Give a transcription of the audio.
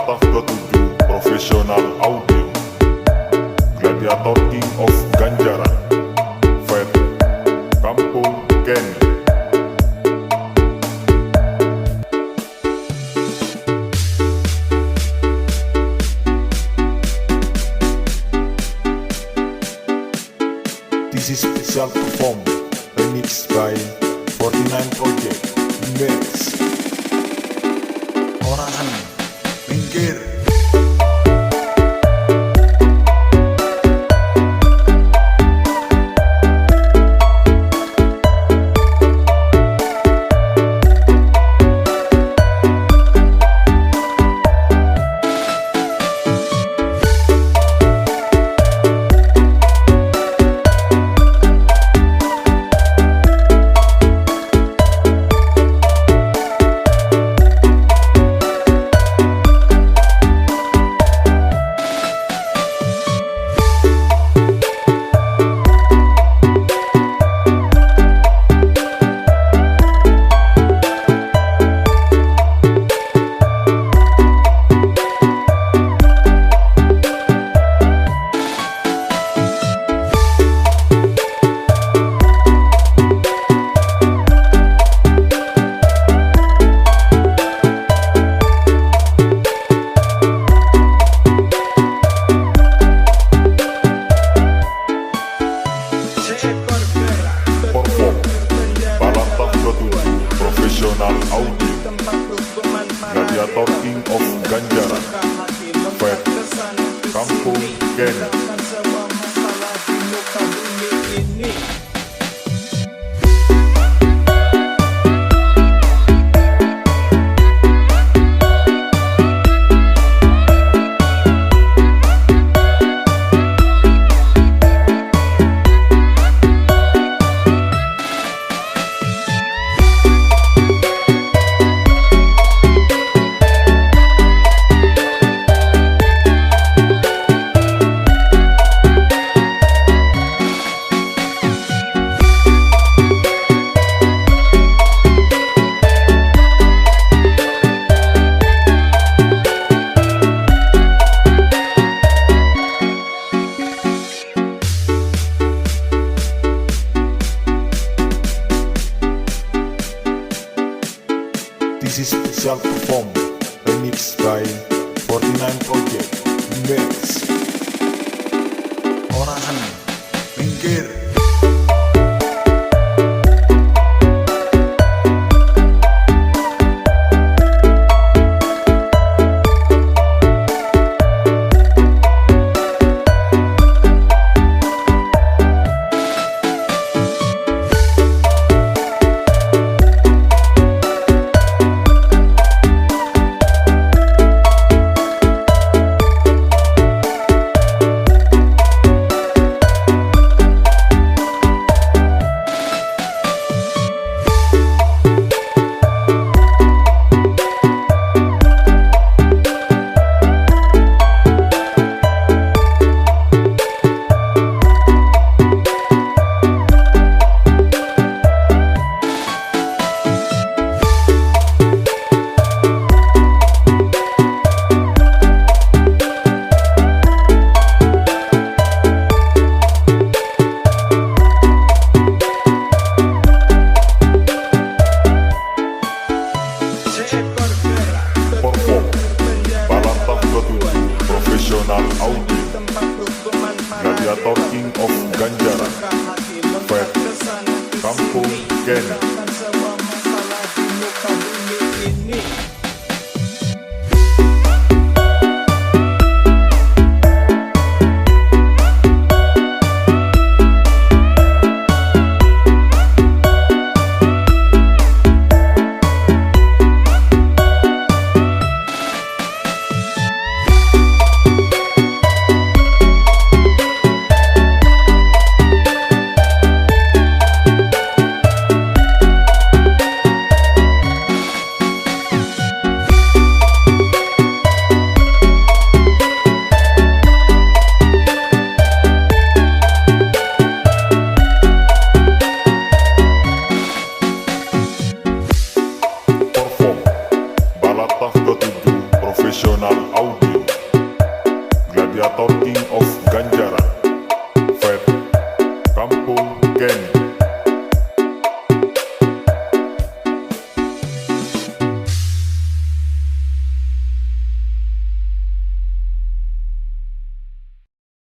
Balantah ke-7 Profesional Audio, Gladiator King of Ganjaran, Fed Kampung Kenny. This is special perform, remixed by 49 Project, Mix. Orang pinggir. Profesional Audio, Gladiator King of Ganjaran, Fed Kampung Kenny. This is special perform, remixed by 49 Project, Mix. Orang pinggir. Profesional Audio, Gladiator King of Ganjaran, Fed Kampung Kenny. Gladiator King of Ganjaran.